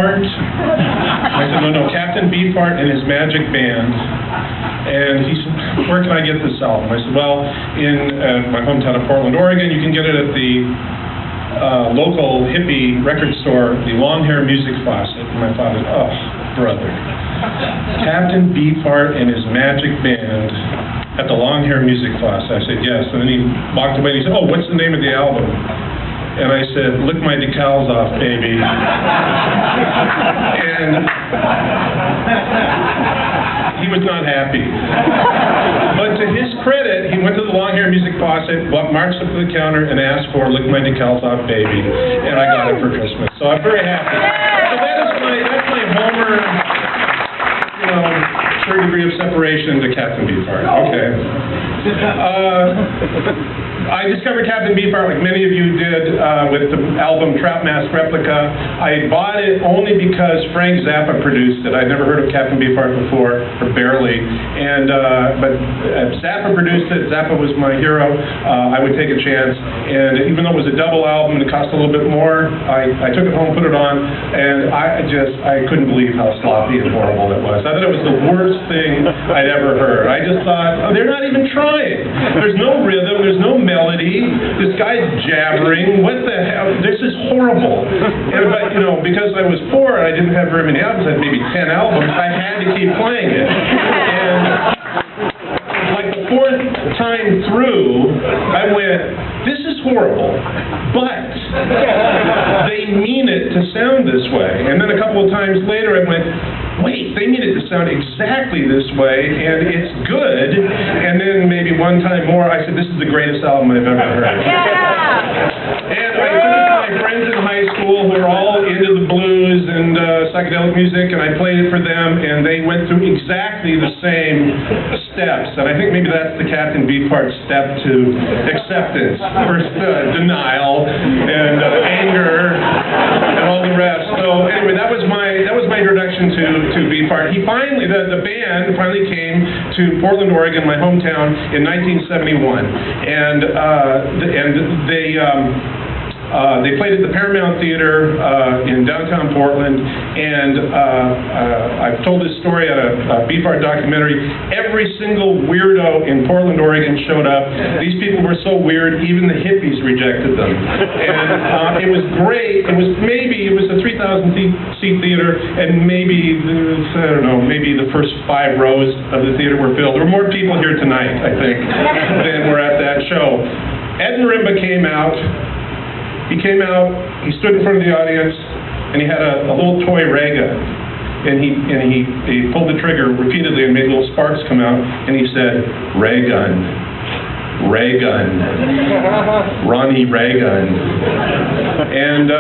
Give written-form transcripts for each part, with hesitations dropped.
I said, no, Captain Beefheart and his magic band. And he said, where can I get this album? I said, well, in my hometown of Portland, Oregon, you can get it at the local hippie record store, the Long Hair Music Faucet. And my father, oh, brother. Captain Beefheart and his magic band at the Long Hair Music Faucet. I said, yes. And then he walked away and he said, oh, what's the name of the album? And I said, lick my decals off, baby. And he was not happy. But to his credit, he went to the Long Hair Music Faucet, marched up to the counter, and asked for lick my decals off, baby. And I got it for Christmas. So I'm very happy. So that's my Homer, third degree of separation to Captain Beefheart. Okay. I discovered Captain Beefheart, like many of you did, with the album Trout Replica. I bought it only because Frank Zappa produced it. I'd never heard of Captain Beefheart before, or barely. But Zappa produced it. Zappa was my hero. I would take a chance. And even though it was a double album and it cost a little bit more, I took it home, put it on, and I couldn't believe how sloppy and horrible it was. I thought it was the worst thing I'd ever heard. I just thought, oh, they're not even trying. There's no rhythm, there's no melody, this guy's jabbering, what the hell, this is horrible. But, because I was poor and I didn't have very many albums, I had maybe 10 albums, I had to keep playing it. And like the fourth time through, I went, this is horrible, but they mean it to sound this way. And then a couple of times later I went, wait, they mean it to sound exactly this way, and it's good. And then maybe one time more, I said, this is the greatest album I've ever heard. And I took it to my friends in high school who were all into the blues and psychedelic music, and I played it for them, and they went through exactly the same steps. And I think maybe that's the Captain Beefheart step to acceptance. First, denial, and anger, and all the rest. So anyway, that was my introduction to Beefheart. He finally, the band finally came to Portland, Oregon, my hometown, in 1971, and they played at the Paramount Theater in downtown Portland, and I've told this story at a Beefheart documentary. Every single weirdo in Portland, Oregon showed up. These people were so weird, even the hippies rejected them. And it was great. It was a 3,000-seat theater, and maybe the first 5 rows of the theater were filled. There were more people here tonight, I think, than were at that show. Ed Marimba came out. He came out, he stood in front of the audience, and he had a little toy ray gun. And he pulled the trigger repeatedly and made little sparks come out, and he said, "Ray gun, ray gun, Ronnie Ray gun." And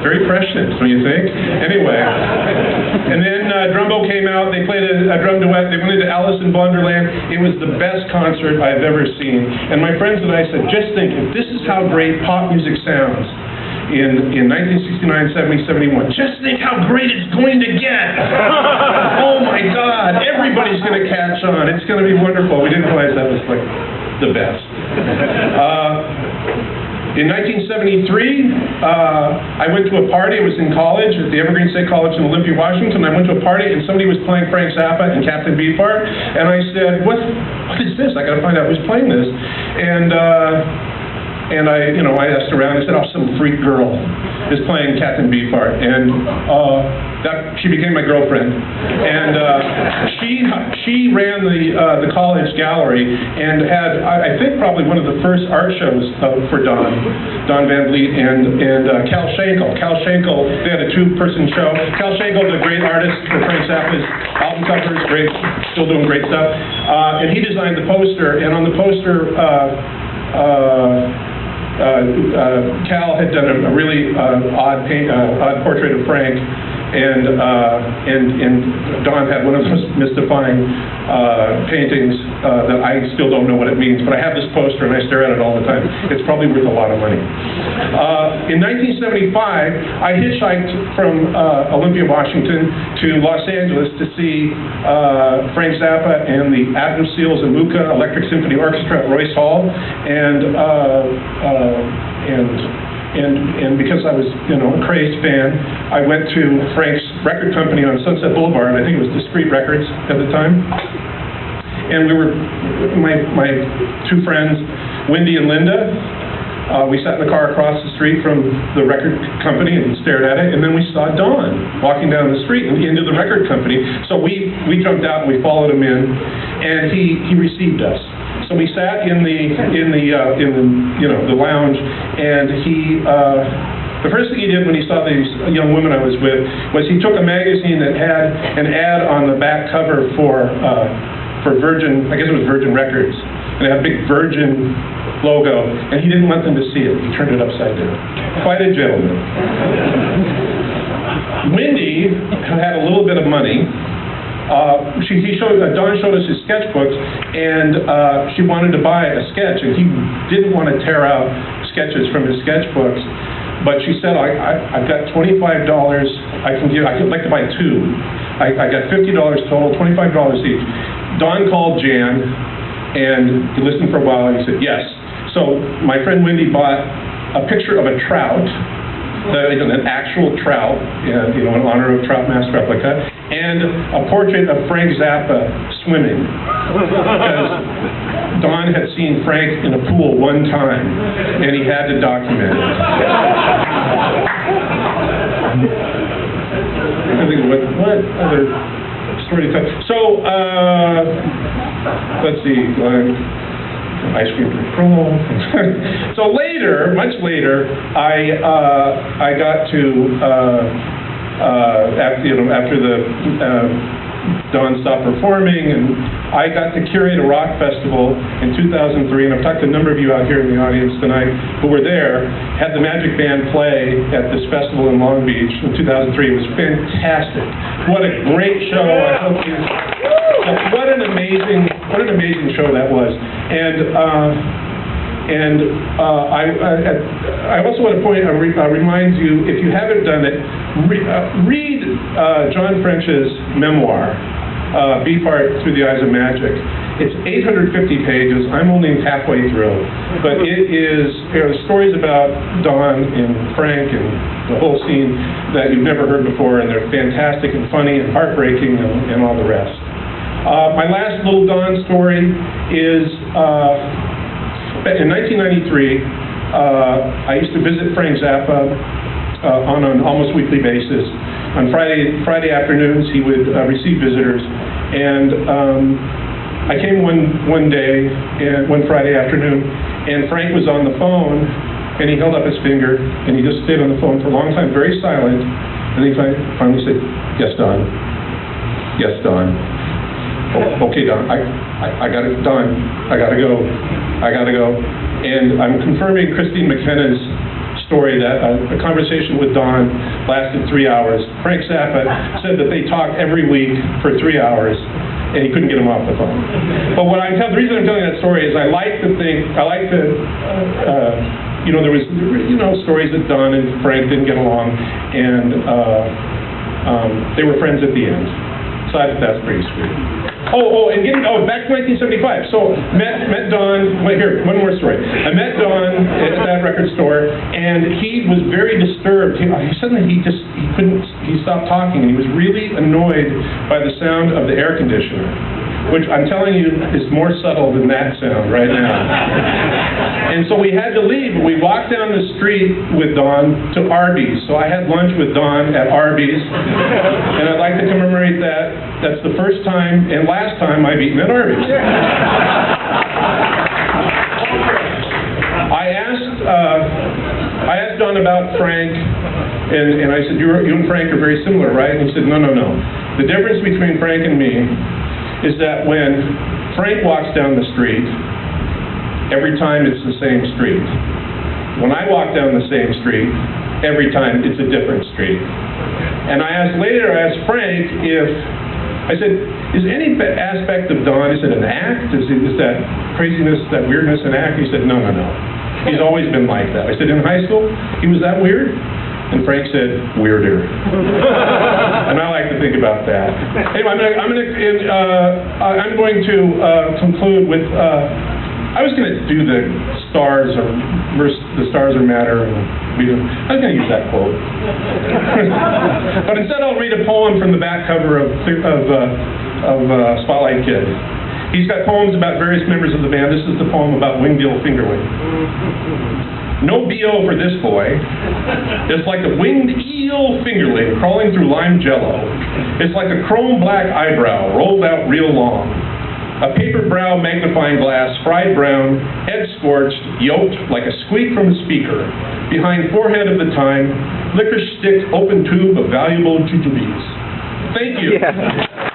very prescient, don't you think? Anyway, and then Drumbo came out, they played a drum duet, they went into Alice in Wonderland. It was the best concert I've ever seen. And my friends and I said, just think, if this is how great pop music sounds in 1969, 70, 71, just think how great it's going to get. Oh my God, everybody's going to catch on. It's going to be wonderful. We didn't realize that was like the best. In 1973, I went to a party. I was in college at the Evergreen State College in Olympia, Washington. I went to a party and somebody was playing Frank Zappa and Captain Beefheart, and I said, what is this? I got to find out who's playing this. And I asked around. I said, oh, some freak girl is playing Captain Beefheart, and she became my girlfriend. And she ran the college gallery and had, I think, probably one of the first art shows for Don Van Vliet and Cal Schenkel. They had a 2-person show. Cal Schenkel, the great artist for Frank Zappa's album covers, great, still doing great stuff. And he designed the poster, and on the poster, Cal had done a really odd portrait of Frank, and Don had one of those mystifying paintings that I still don't know what it means, but I have this poster and I stare at it all the time. It's probably worth a lot of money. In 1975, I hitchhiked from Olympia, Washington to Los Angeles to see Frank Zappa and the Adam Seals and Muka Electric Symphony Orchestra at Royce Hall, and And because I was, a crazed fan, I went to Frank's record company on Sunset Boulevard. I think it was Discreet Records at the time. And we were, my two friends, Wendy and Linda, we sat in the car across the street from the record company and stared at it, and then we saw Don walking down the street and into the record company. So we jumped out and we followed him in, and he received us. So we sat in the lounge, and the first thing he did when he saw these young women I was with was he took a magazine that had an ad on the back cover for Virgin, I guess it was Virgin Records, and it had a big Virgin logo, and he didn't want them to see it. He turned it upside down. Quite a gentleman. Wendy had a little bit of money. Don showed us his sketchbooks, and she wanted to buy a sketch, and he didn't want to tear out sketches from his sketchbooks, but she said, I've got $25, I'd like to buy two. I got $50 total, $25 each. Don called Jan, and he listened for a while, and he said, yes. So my friend Wendy bought a picture of a trout, an actual trout, in honor of Trout Mask Replica, and a portrait of Frank Zappa swimming. Because Don had seen Frank in a pool one time, and he had to document it. I think, what other story to tell? So, let's see. Ice cream for promo. So later, much later, I got to after the Don stopped performing, and I got to curate a rock festival in 2003. And I've talked to a number of you out here in the audience tonight who were there. Had the Magic Band play at this festival in Long Beach in 2003. It was fantastic. What a great show! I hope you. What an amazing show that was. And I also want to remind you, if you haven't done it, read John French's memoir, Beefheart Through the Eyes of Magic. It's 850 pages. I'm only halfway through, but it is stories about Don and Frank and the whole scene that you've never heard before, and they're fantastic and funny and heartbreaking and all the rest. My last little Don story is in 1993. I used to visit Frank Zappa on an almost weekly basis. On Friday afternoons, he would receive visitors, and I came one day, one Friday afternoon, and Frank was on the phone, and he held up his finger, and he just stayed on the phone for a long time, very silent, and he finally said, "Yes, Don. Yes, Don. Oh, okay, Don. I got it, Don. I gotta go. And I'm confirming Christine McKenna's story that a conversation with Don lasted 3 hours. Frank Zappa said that they talked every week for 3 hours, and he couldn't get him off the phone. But the reason I'm telling that story is I like to think, there was, stories that Don and Frank didn't get along, and they were friends at the end. So that's pretty sweet. Back to 1975. So met Don. Wait, here, one more story. I met Don at that record store, and he was very disturbed. He stopped talking, and he was really annoyed by the sound of the air conditioner, which I'm telling you is more subtle than that sound right now. And so we had to leave, but we walked down the street with Don to Arby's. So I had lunch with Don at Arby's, and I'd like to commemorate that. That's the first time and last time I've eaten at Arby's. I asked Don about Frank, and I said, you and Frank are very similar, right? And he said, no. The difference between Frank and me is that when Frank walks down the street, every time it's the same street. When I walk down the same street, every time it's a different street. And I asked Frank I said, is any aspect of Don, is it an act? Is that craziness, that weirdness an act? He said, no. He's always been like that. I said, in high school, he was that weird? And Frank said, weirder. And I like to think about that. Anyway, I'm going to conclude with, I was going to do the stars or the stars are matter, and I was going to use that quote. But instead I'll read a poem from the back cover of Spotlight Kid. He's got poems about various members of the band. This is the poem about Winged Eel Fingerling. No B.O. for this boy. It's like a winged eel fingerling crawling through lime jello. It's like a chrome black eyebrow rolled out real long. A paper brow magnifying glass, fried brown, head scorched, yoked like a squeak from a speaker. Behind forehead of the time, licorice stick, open tube of valuable jujubes. Thank you. Yeah.